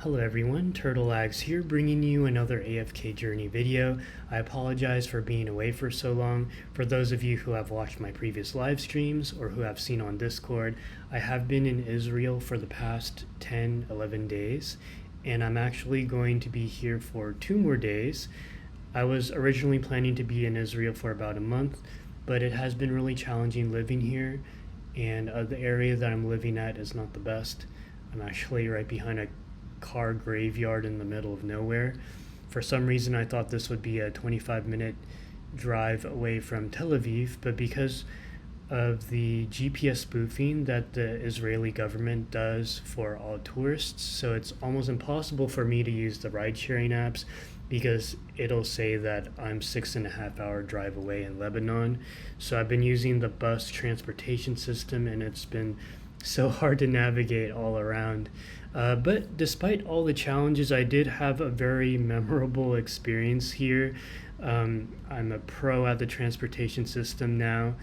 Hello everyone, TurtleAgs here, bringing you another AFK journey video. I apologize for being away for so long. For those of you who have watched my previous live streams or who have seen on Discord, I have been in Israel for the past 10-11 days, and I'm actually going to be here for 2 more days. I was originally planning to be in Israel for about a month, but it has been really challenging living here, and the area that I'm living at is not the best. I'm actually right behind a car graveyard in the middle of nowhere. For some reason, I thought this would be a 25-minute drive away from Tel Aviv, but because of the GPS spoofing that the Israeli government does for all tourists, so it's almost impossible for me to use the ride-sharing apps because it'll say that I'm 6.5 hour drive away in Lebanon. So I've been using the bus transportation system, and it's been so hard to navigate all around. But despite all the challenges, I did have a very memorable experience here. I'm a pro at the transportation system now.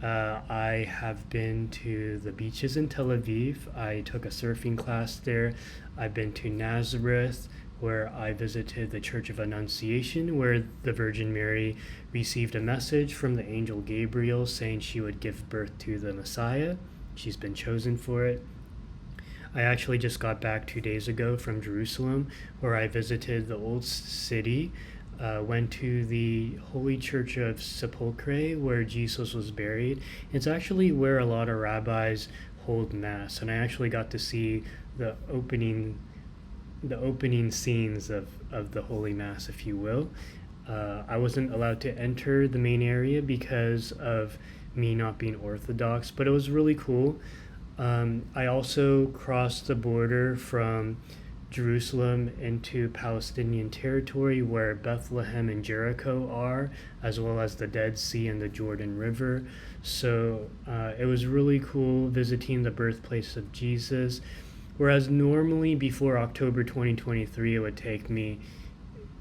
I have been to the beaches in Tel Aviv. I took a surfing class there. I've been to Nazareth, where I visited the Church of Annunciation, where the Virgin Mary received a message from the angel Gabriel saying she would give birth to the Messiah. She's been chosen for it. I actually just got back 2 days ago from Jerusalem, where I visited the old city, went to the Holy Church of Sepulchre, where Jesus was buried. It's actually where a lot of rabbis hold Mass, and I actually got to see the opening scenes of the Holy Mass, if you will. I wasn't allowed to enter the main area because of me not being Orthodox, but it was really cool. I also crossed the border from Jerusalem into Palestinian territory, where Bethlehem and Jericho are, as well as the Dead Sea and the Jordan River. So it was really cool visiting the birthplace of Jesus. Whereas normally before October 2023, it would take me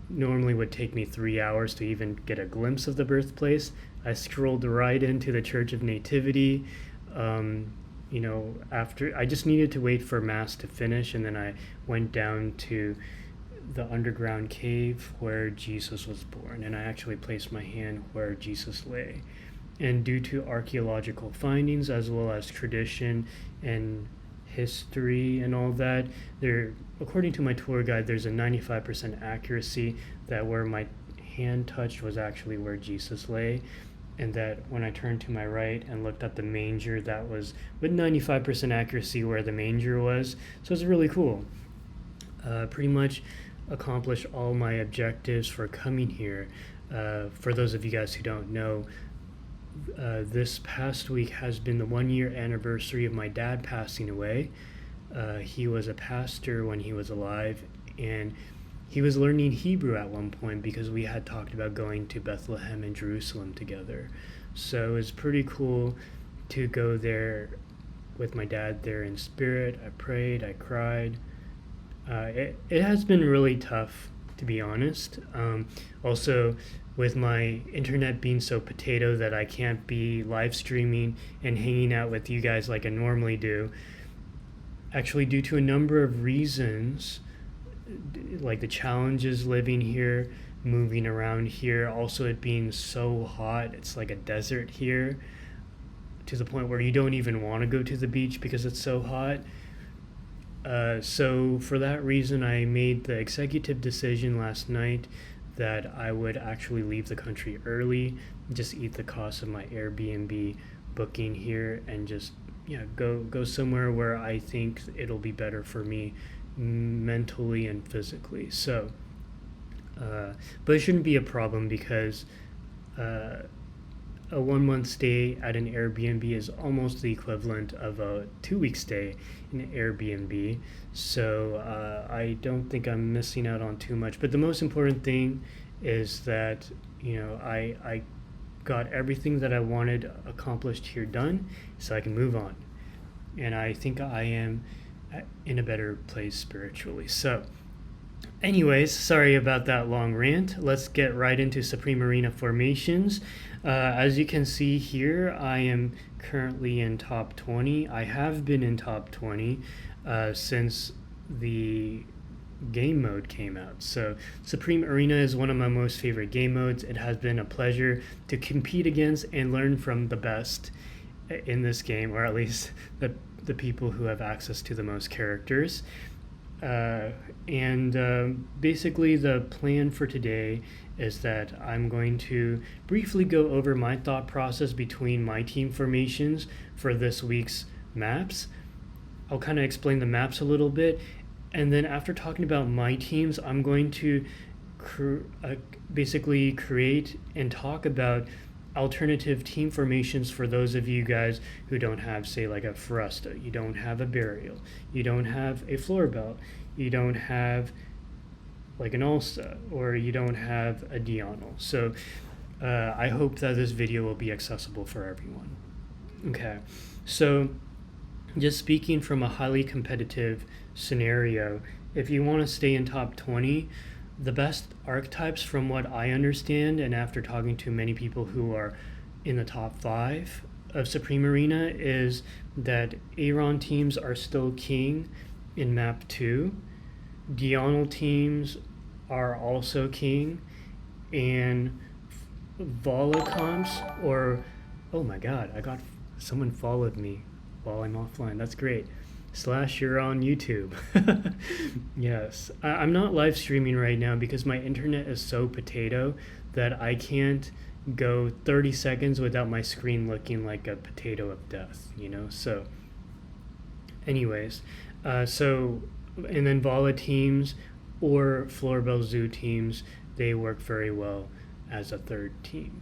3 hours to even get a glimpse of the birthplace. I scrolled right into the Church of Nativity. After I just needed to wait for Mass to finish, and then I went down to the underground cave where Jesus was born, and I actually placed my hand where Jesus lay. And due to archaeological findings, as well as tradition and history and all that, according to my tour guide, there's a 95% accuracy that where my hand touched was actually where Jesus lay, and that when I turned to my right and looked at the manger, that was with 95% accuracy where the manger was. So it's really cool. Pretty much accomplished all my objectives for coming here. For those of you guys who don't know, this past week has been the 1 year anniversary of my dad passing away. He was a pastor when he was alive, and he was learning Hebrew at one point because we had talked about going to Bethlehem and Jerusalem together. So it was pretty cool to go there with my dad there in spirit. I prayed, I cried. It has been really tough, to be honest. Also, with my internet being so potato that I can't be live streaming and hanging out with you guys like I normally do, actually due to a number of reasons, like the challenges living here, moving around here, also it being so hot, it's like a desert here, to the point where you don't even want to go to the beach because it's so hot. So for that reason, I made the executive decision last night that I would actually leave the country early, just eat the cost of my Airbnb booking here, and just go somewhere where I think it'll be better for me mentally and physically. So but it shouldn't be a problem because a 1 month stay at an Airbnb is almost the equivalent of a 2 week stay in an Airbnb. So I don't think I'm missing out on too much. But the most important thing is that I got everything that I wanted accomplished here done, so I can move on. And I think I am in a better place spiritually. So anyways, sorry about that long rant. Let's get right into Supreme Arena formations. As you can see here, I am currently in top 20. I have been in top 20 since the game mode came out. So Supreme Arena is one of my most favorite game modes. It has been a pleasure to compete against and learn from the best in this game, or at least the people who have access to the most characters. Basically the plan for today is that I'm going to briefly go over my thought process between my team formations for this week's maps. I'll kind of explain the maps a little bit, and then after talking about my teams, I'm going to basically create and talk about alternative team formations for those of you guys who don't have, say, like a Fresta, you don't have a Berial, you don't have a Florabelle, you don't have like an Ulsa, or you don't have a Dionel. So I hope that this video will be accessible for everyone. Okay, so just speaking from a highly competitive scenario, if you want to stay in top 20, the best archetypes from what I understand, and after talking to many people who are in the top 5 of Supreme Arena, is that Eironn teams are still king in map 2. Dionel teams are also king, and Vala comps, or oh my god, someone followed me while I'm offline. That's great. / you're on YouTube. Yes. I'm not live streaming right now because my internet is so potato that I can't go 30 seconds without my screen looking like a potato of death, So anyways, and then Vala teams or Florabelle Zoo teams, they work very well as a third team.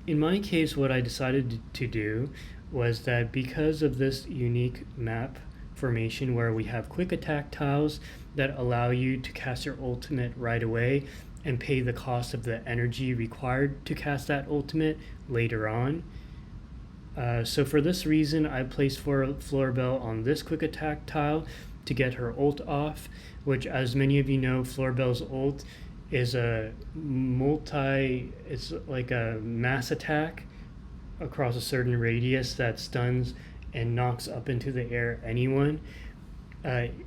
In my case, what I decided to do was that because of this unique map formation where we have quick attack tiles that allow you to cast your ultimate right away and pay the cost of the energy required to cast that ultimate later on. So for this reason, I placed Florabelle on this quick attack tile to get her ult off, which, as many of you know, Florabelle's ult is it's like a mass attack across a certain radius that stuns and knocks up into the air anyone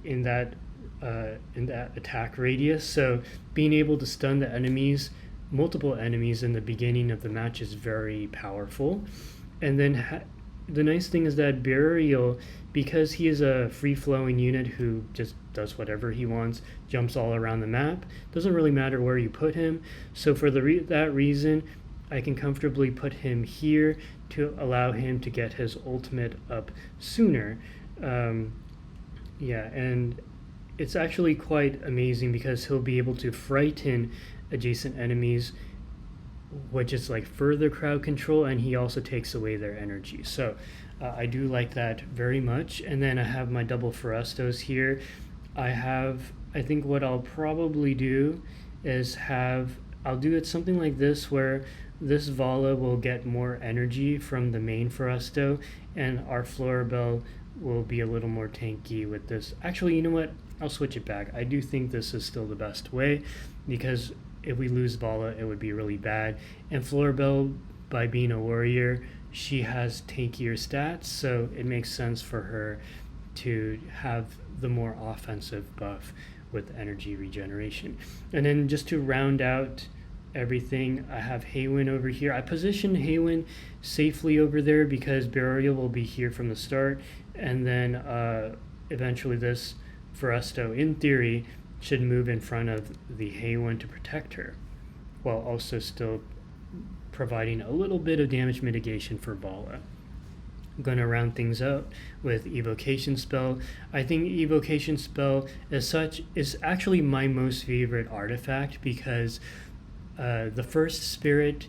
in that attack radius. So being able to stun the multiple enemies in the beginning of the match is very powerful. And then the nice thing is that Berial, because he is a free-flowing unit who just does whatever he wants, jumps all around the map, doesn't really matter where you put him. So for that reason, I can comfortably put him here to allow him to get his ultimate up sooner. And it's actually quite amazing because he'll be able to frighten adjacent enemies, which is like further crowd control, and he also takes away their energy. So I do like that very much. And then I have my double Forestos here. I think what I'll probably do is I'll do it something like this, where this Vala will get more energy from the main Foresto, and our Florabelle will be a little more tanky with this. Actually, you know what? I'll switch it back. I do think this is still the best way, because if we lose Vala, it would be really bad. And Florabelle, by being a warrior, she has tankier stats, so it makes sense for her to have the more offensive buff with energy regeneration. And then just to round out everything, I have Hypercarry over here. I positioned Hypercarry safely over there because Berial will be here from the start, and then eventually this Foresto, in theory, should move in front of the Hypercarry to protect her, while also still providing a little bit of damage mitigation for Vala. I'm going to round things out with Evocation Spell. I think Evocation Spell as such is actually my most favorite artifact because the first spirit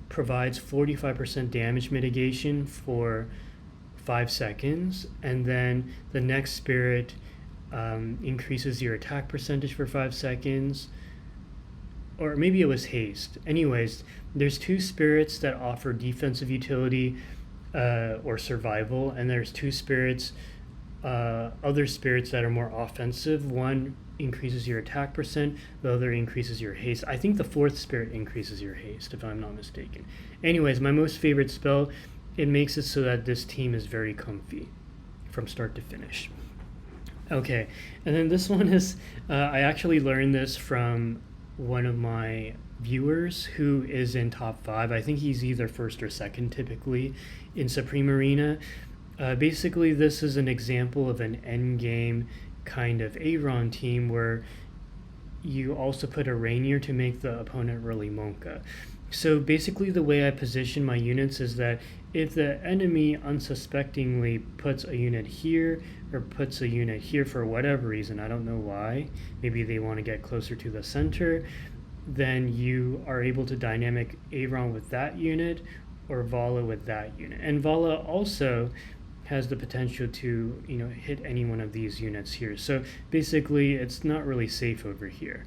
provides 45% damage mitigation for 5 seconds, and then the next spirit increases your attack percentage for 5 seconds, or maybe it was haste. Anyways, there's 2 spirits that offer defensive utility or survival, and there's 2 spirits, other spirits that are more offensive. One increases your attack percent, the other increases your haste. I think the 4th spirit increases your haste, if I'm not mistaken. Anyways, my most favorite spell, it makes it so that this team is very comfy from start to finish. Okay, and then this one is, I actually learned this from one of my viewers who is in top 5. I think he's either first or second typically in Supreme Arena. Basically, this is an example of an endgame kind of Eironn team where you also put a Rainier to make the opponent really Monka. So basically the way I position my units is that if the enemy unsuspectingly puts a unit here or puts a unit here for whatever reason, I don't know why, maybe they want to get closer to the center, then you are able to dynamic Eironn with that unit or Vala with that unit. And Vala also has the potential to, hit any one of these units here. So basically it's not really safe over here.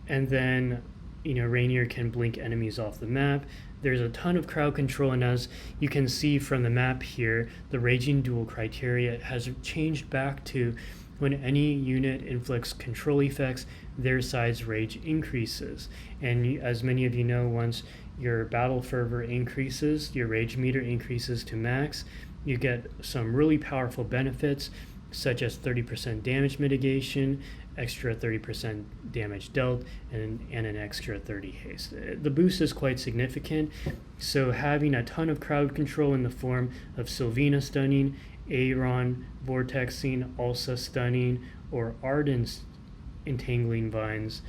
And then Rainier can blink enemies off the map. There's a ton of crowd control, and as you can see from the map here, the Raging Duel criteria has changed back to when any unit inflicts control effects, their side's rage increases. And as many of you know, once your battle fervor increases, your rage meter increases to max, you get some really powerful benefits, such as 30% damage mitigation, extra 30% damage dealt, and an extra 30 haste. The boost is quite significant, so having a ton of crowd control in the form of Sylvina stunning, Eironn vortexing, Ulsa stunning, or Arden's entangling vines,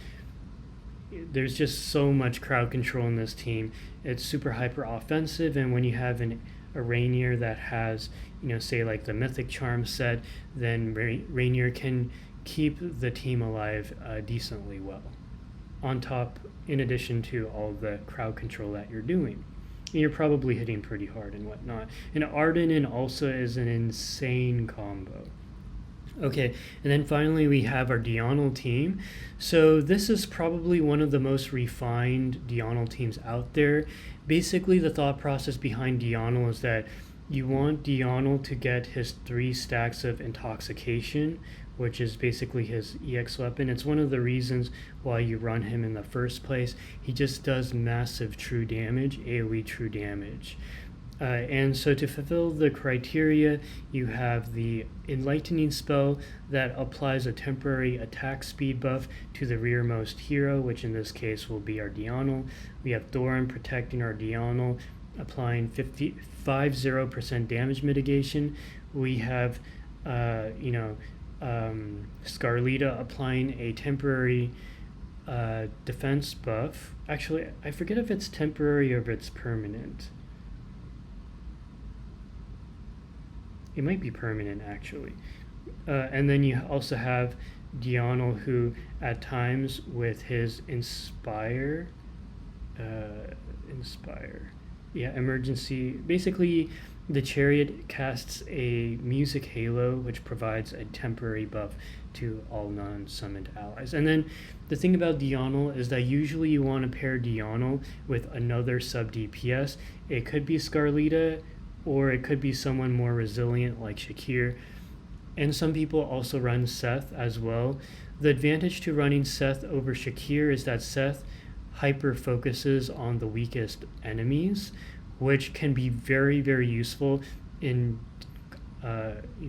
there's just so much crowd control in this team. It's super hyper offensive, and when you have a Rainier that has, say like the Mythic Charm set, then Rainier can keep the team alive decently well. On top, in addition to all the crowd control that you're doing. And you're probably hitting pretty hard and whatnot. And Arden and Ulsa is an insane combo. Okay, and then finally we have our Dionel team. So this is probably one of the most refined Dionel teams out there. Basically, the thought process behind Dionel is that you want Dionel to get his 3 stacks of intoxication, which is basically his EX weapon. It's one of the reasons why you run him in the first place. He just does massive true damage, AoE true damage. And so to fulfill the criteria, you have the Enlightening spell that applies a temporary attack speed buff to the rearmost hero, which in this case will be our Dionel. We have Thorin protecting our Dionel, applying 50% damage mitigation. We have, Scarlita applying a temporary defense buff. Actually, I forget if it's temporary or if it's permanent. It might be permanent, actually. And then you also have Dionel, who at times with his emergency, basically the Chariot casts a music halo, which provides a temporary buff to all non-summoned allies. And then the thing about Dionel is that usually you want to pair Dionel with another sub DPS. It could be Scarlita, or it could be someone more resilient like Shakir. And some people also run Seth as well. The advantage to running Seth over Shakir is that Seth hyper focuses on the weakest enemies, which can be very, very useful in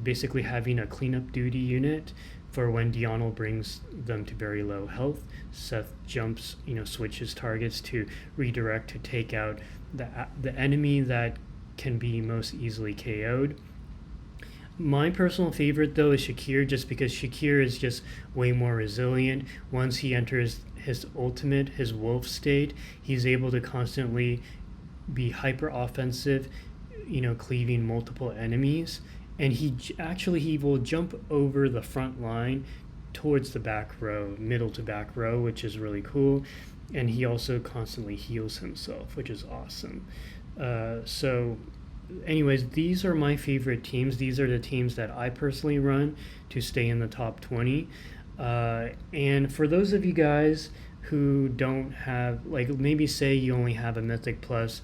basically having a cleanup duty unit for when Dionel brings them to very low health. Seth jumps, switches targets to redirect to take out the enemy that can be most easily KO'd. My personal favorite though is Shakir, just because Shakir is just way more resilient. Once he enters his ultimate, his wolf state, he's able to constantly be hyper offensive, cleaving multiple enemies, and he will jump over the front line towards the back row, middle to back row, which is really cool. And he also constantly heals himself, which is awesome. So anyways, these are my favorite teams. These are the teams that I personally run to stay in the top 20. And for those of you guys who don't have, like, maybe say you only have a Mythic Plus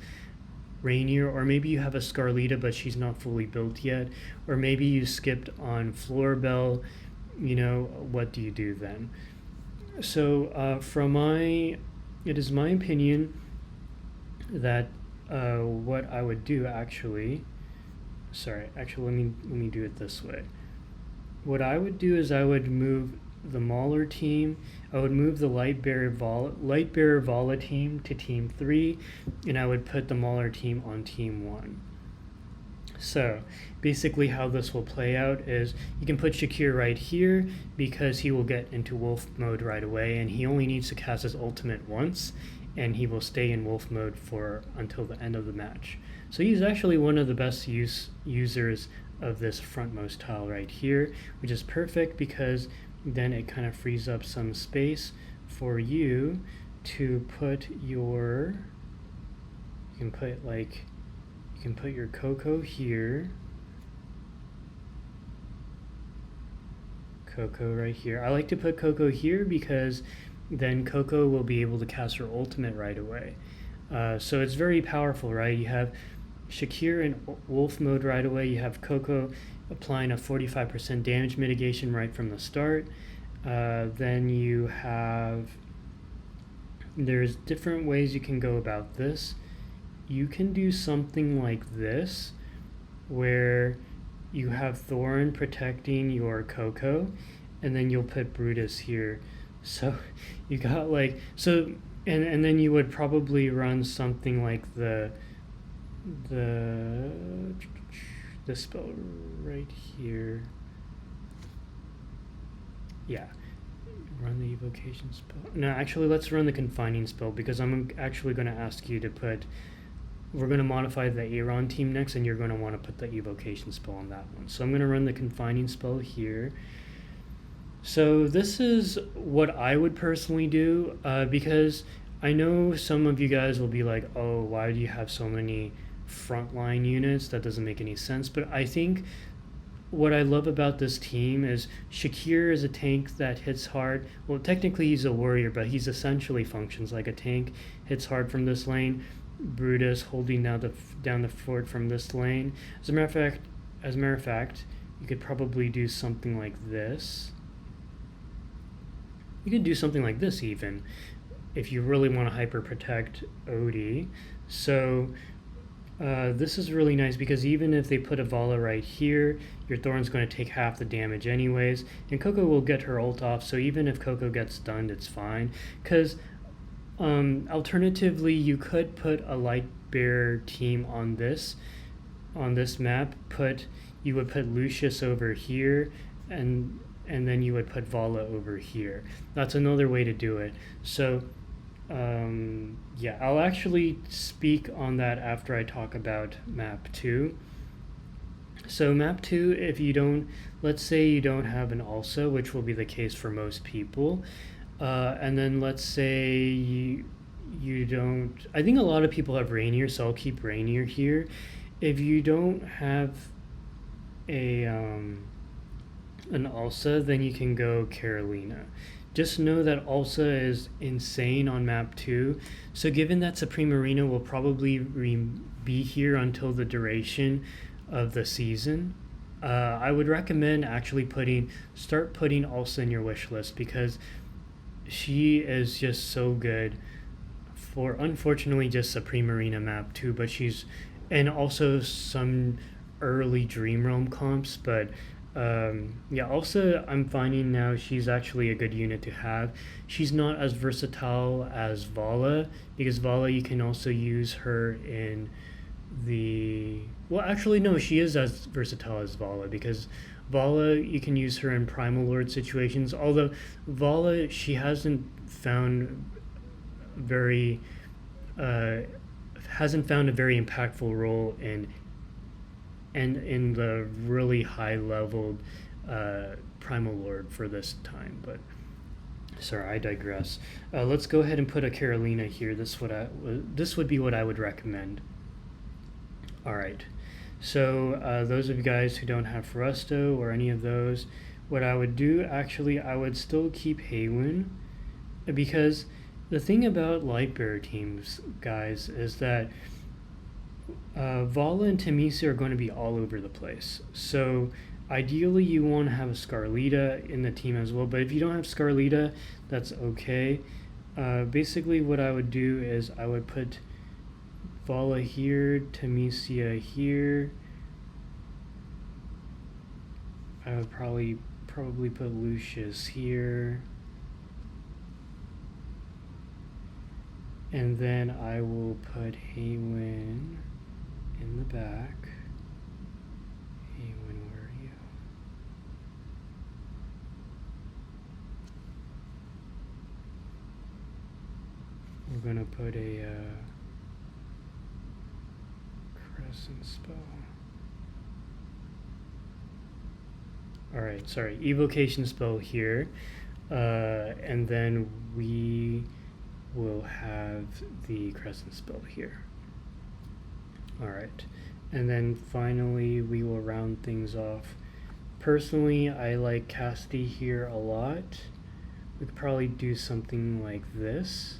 Rainier, or maybe you have a Scarlita but she's not fully built yet, or maybe you skipped on Florabelle, what do you do then? So it is my opinion that what I would do let me do it this way. what I would do is I would move the Mauler team. I would move the Lightbearer Vala team to team 3, and I would put the Mauler team on team 1. So basically how this will play out is you can put Shakir right here because he will get into wolf mode right away, and he only needs to cast his ultimate once, and he will stay in wolf mode for until the end of the match. So he's actually one of the best users of this frontmost tile right here, which is perfect because then it kind of frees up some space for you to put your, you can put your Coco here, Coco right here. I like to put Coco here because then Coco will be able to cast her ultimate right away. So it's very powerful, right? You have Shakir in wolf mode right away. You have Coco applying a 45% damage mitigation right from the start. Then you have, there's different ways you can go about this. You can do something like this, where you have Thorn protecting your Coco, and then you'll put Brutus here. So you got like, so, and then you would probably run something like the spell right here. Yeah, run the evocation spell. No, actually let's run the confining spell, because I'm actually going to ask you to put, we're going to modify the Eironn team next, and you're going to want to put the evocation spell on that one. So I'm going to run the confining spell here. So this is what I would personally do, because I know some of you guys will be like, oh, why do you have so many frontline units? That doesn't make any sense. But I think what I love about this team is Shakir is a tank that hits hard. Well, technically he's a warrior, but he's essentially functions like a tank, hits hard from this lane. Brutus holding down the fort from this lane. As a matter of fact, you could probably do something like this. You could do something like this even, if you really want to hyper protect Odie. So this is really nice, because even if they put a Vala right here, your Thorn's going to take half the damage anyways, and Coco will get her ult off. So even if Coco gets stunned, it's fine. Because alternatively, you could put a Lightbearer team on this map. You would put Lucius over here, and then you would put Vala over here. That's another way to do it. So yeah, I'll actually speak on that after I talk about map 2. So map 2, if you don't, let's say you don't have an Ulsa, which will be the case for most people, and then let's say you don't, I think a lot of people have Rainier, so I'll keep Rainier here. If you don't have an Ulsa, then you can go Carolina. Just know that Ulsa is insane on map 2, so given that Supreme Arena will probably be here until the duration of the season, I would recommend actually start putting Ulsa in your wish list, because she is just so good for, unfortunately, just Supreme Arena map 2, but and also some early Dream Realm comps, but yeah, also I'm finding now she's actually a good unit to have. She's not as versatile as Vala, because Vala you can also use her in the, well actually no, she is as versatile as Vala, because Vala you can use her in Primal Lord situations, although Vala, she hasn't found a very impactful role in the really high leveled Primal Lord for this time. But sorry, I digress. Let's go ahead and put a Carolina here. This would be what I would recommend. Alright, so those of you guys who don't have Foresto or any of those, what I would do, actually I would still keep Haywin, because the thing about Lightbearer teams, guys, is that Vala and Temisi are going to be all over the place. So ideally you want to have a Scarlita in the team as well, but if you don't have Scarlita, that's okay. Basically what I would do is I would put Vala here, Temisia here. I would probably probably put Lucius here. And then I will put Haywen in the back. Haywen, where are you? We're gonna put a crescent spell. Alright, sorry, evocation spell here. And then we will have the crescent spell here. Alright, and then finally we will round things off. Personally, I like Casti here a lot. We could probably do something like this.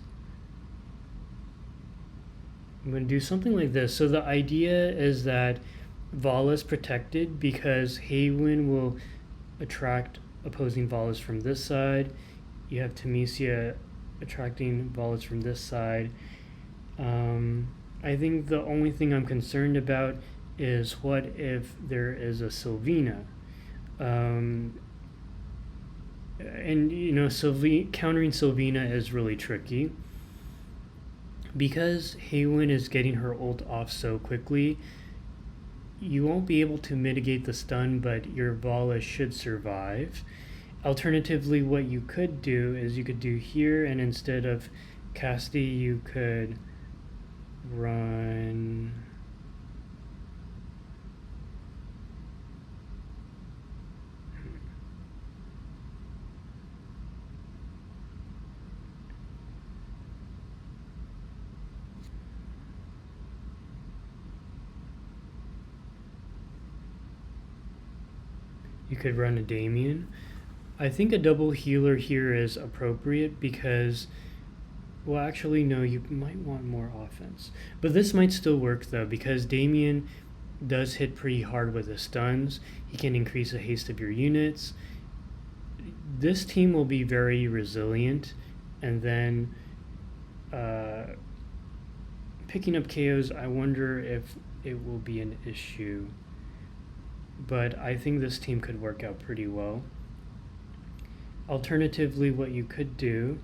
I'm going to do something like this. So the idea is that Vala's protected because Haywen will attract opposing Valas from this side. You have Temesia attracting Valas from this side. I think the only thing I'm concerned about is what if there is a Sylvina. And you know, countering Sylvina is really tricky. Because Haywen is getting her ult off so quickly, you won't be able to mitigate the stun, but your Vala should survive. Alternatively, what you could do is you could do here, and instead of Casti, you could run... You could run a Damien. I think a double healer here is appropriate because, well, actually, no, you might want more offense. But this might still work, though, because Damien does hit pretty hard with his stuns. He can increase the haste of your units. This team will be very resilient, and then picking up KOs, I wonder if it will be an issue. But I think this team could work out pretty well. Alternatively, what you could do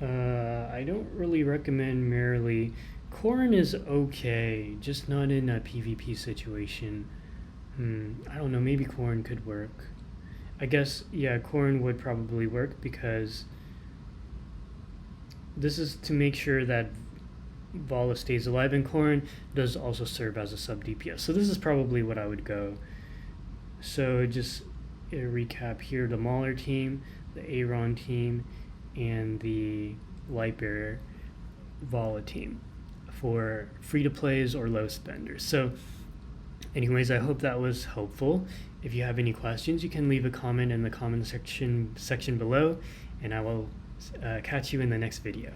I don't really recommend Merrily. Corrin is okay, just not in a PvP situation. I don't know, maybe Corrin could work. I guess, yeah, Corrin would probably work because this is to make sure that Vala stays alive, and Corrin does also serve as a sub DPS. So this is probably what I would go. So just a recap here: the Mauler team, the Eironn team, and the Light Barrier Vala team for free-to-plays or low spenders. So anyways, I hope that was helpful. If you have any questions, you can leave a comment in the comment section below, and I will catch you in the next video.